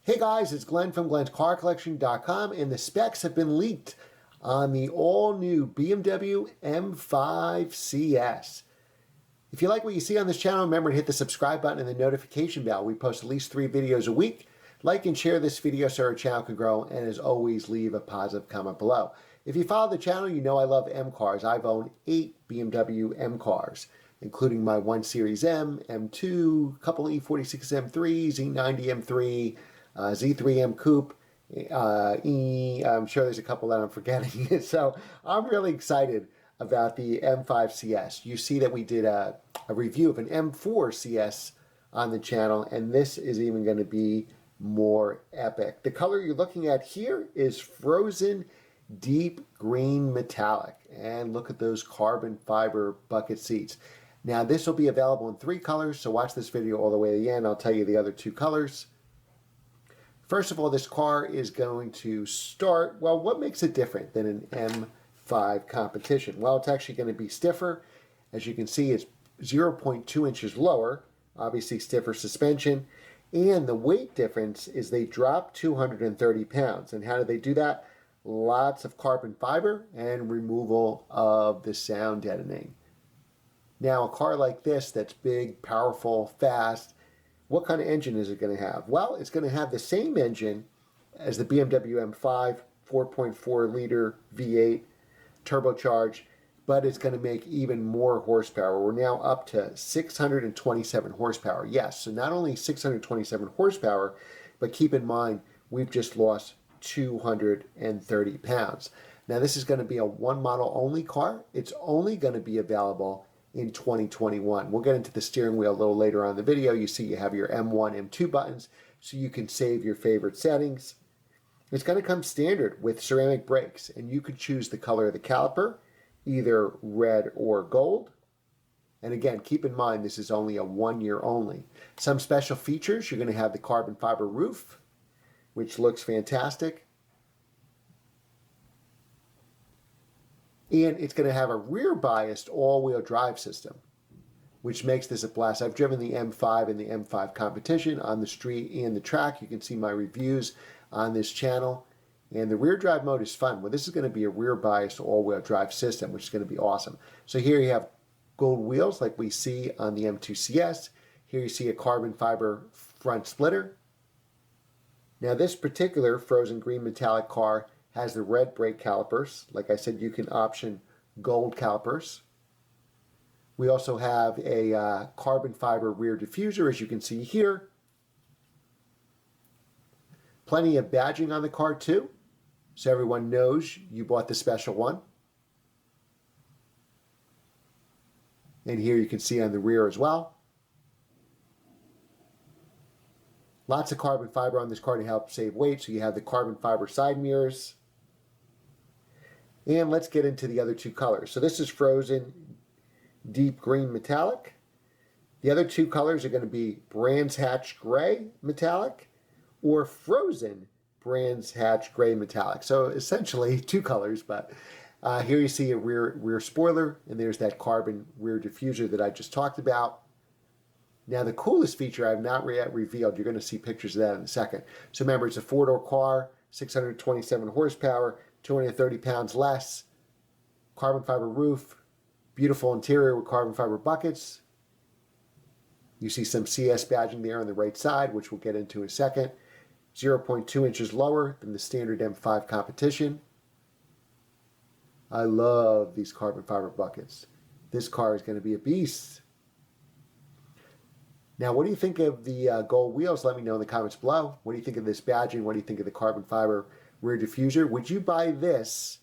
Hey guys, it's Glenn from glenscarcollection.com, and the specs have been leaked on the all-new BMW M5 CS. If you like what you see on this channel, remember to hit the subscribe button and the notification bell. We post at least 3 videos a week. Like and share this video so our channel can grow, and as always, leave a positive comment below. If you follow the channel, you know I love M cars. I've owned 8 BMW M cars, including my 1 Series M, M2, a couple E46 M3s, E90 M3, Z3 M Coupe, I'm sure there's a couple that I'm forgetting. So I'm really excited about the M5 CS. You see that we did a review of an M4 CS on the channel, and this is even going to be more epic. The color you're looking at here is frozen deep green metallic, and look at those carbon fiber bucket seats. Now this will be available in 3 colors, so watch this video all the way to the end. I'll tell you the other 2 colors. First of all, this car is going to start, well, what makes it different than an M5 competition? Well, it's actually going to be stiffer. As you can see, it's 0.2 inches lower, obviously stiffer suspension. And the weight difference is they drop 230 pounds. And how do they do that? Lots of carbon fiber and removal of the sound deadening. Now, a car like this that's big, powerful, fast, what kind of engine is it going to have? Well, it's going to have the same engine as the BMW M5, 4.4 liter V8 turbocharged, but it's going to make even more horsepower. We're now up to 627 horsepower. Yes, so not only 627 horsepower, but keep in mind, we've just lost 230 pounds. Now, this is going to be a one model only car. It's only going to be available in 2021. We'll get into the steering wheel a little later on in the video. You see you have your M1, M2 buttons, so you can save your favorite settings. It's going to come standard with ceramic brakes, and you could choose the color of the caliper, either red or gold. And again, keep in mind, this is only a 1 year only. Some special features, you're going to have the carbon fiber roof, which looks fantastic. And it's going to have a rear-biased all-wheel drive system, which makes this a blast. I've driven the M5 and the M5 competition on the street and the track. You can see my reviews on this channel. And the rear drive mode is fun. Well, this is going to be a rear-biased all-wheel drive system, which is going to be awesome. So here you have gold wheels like we see on the M2 CS. Here you see a carbon fiber front splitter. Now this particular frozen green metallic car has the red brake calipers. Like I said, you can option gold calipers. We also have a carbon fiber rear diffuser, as you can see here. Plenty of badging on the car too, so everyone knows you bought the special one. And here you can see on the rear as well. Lots of carbon fiber on this car to help save weight, so you have the carbon fiber side mirrors. And let's get into the other 2 colors. So this is frozen deep green metallic. The other 2 colors are going to be Brands Hatch gray metallic or frozen Brands Hatch gray metallic. So essentially 2 colors, but here you see a rear spoiler, and there's that carbon rear diffuser that I just talked about. Now the coolest feature I've not yet revealed, you're going to see pictures of that in a second. So remember, it's a 4-door car, 627 horsepower, 230 pounds less, carbon fiber roof, beautiful interior with carbon fiber buckets. You see some CS badging there on the right side, which we'll get into in a second. 0.2 inches lower than the standard M5 competition. I love these carbon fiber buckets. This car is going to be a beast. Now, what do you think of the gold wheels? Let me know in the comments below. What do you think of this badging? What do you think of the carbon fiber rear diffuser? Would you buy this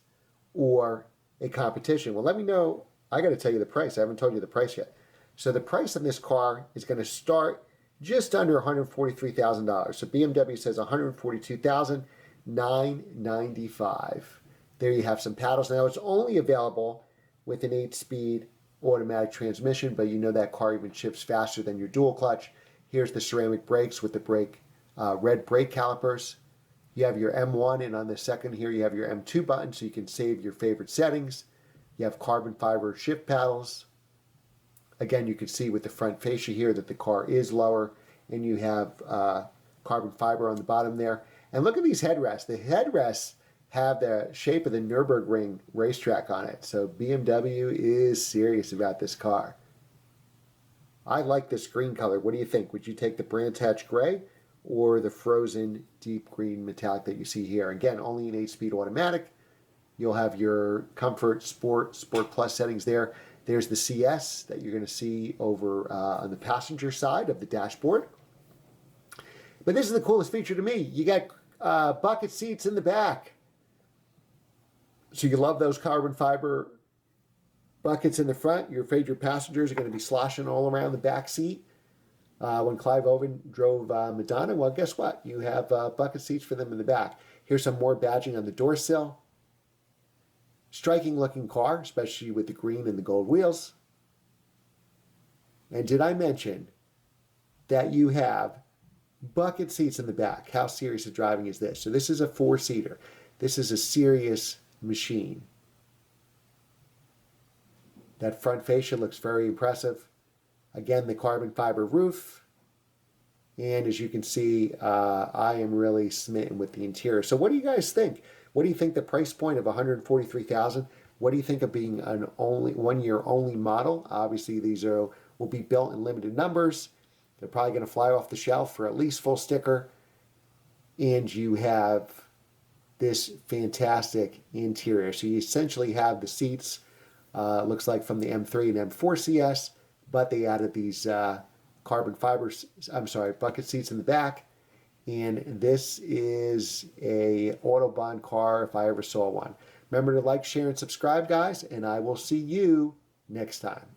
or a competition? Well, let me know. I got to tell you the price. I haven't told you the price yet. So the price of this car is going to start just under $143,000. So BMW says $142,995. There you have some paddles. Now it's only available with an 8-speed automatic transmission, but you know that car even shifts faster than your dual clutch. Here's the ceramic brakes with the red brake calipers. You have your M1, and on the second here you have your M2 button, so you can save your favorite settings. You have carbon fiber shift paddles. Again, you can see with the front fascia here that the car is lower, and you have carbon fiber on the bottom there. And look at these headrests. The headrests have the shape of the Nürburgring racetrack on it. So BMW is serious about this car. I like this green color. What do you think? Would you take the brand hatch gray or the frozen deep green metallic that you see here? Again, only an 8-speed automatic. You'll have your comfort, sport plus settings there. There's the CS that you're going to see over on the passenger side of the dashboard. But this is the coolest feature to me. You got bucket seats in the back. So you love those carbon fiber buckets in the front. You're afraid your passengers are going to be sloshing all around the back seat. When Clive Owen drove Madonna, well, guess what? You have bucket seats for them in the back. Here's some more badging on the door sill. Striking looking car, especially with the green and the gold wheels. And did I mention that you have bucket seats in the back? How serious of driving is this? So this is a 4-seater. This is a serious machine. That front fascia looks very impressive. Again, the carbon fiber roof. And as you can see, I am really smitten with the interior. So what do you guys think? What do you think the price point of $143,000? What do you think of being an only 1-year only model? Obviously, these will be built in limited numbers. They're probably going to fly off the shelf for at least full sticker. And you have this fantastic interior. So you essentially have the seats, looks like from the M3 and M4 CS, but they added these carbon fibers, bucket seats in the back. And this is a Autobahn car if I ever saw one. Remember to like, share, and subscribe, guys, and I will see you next time.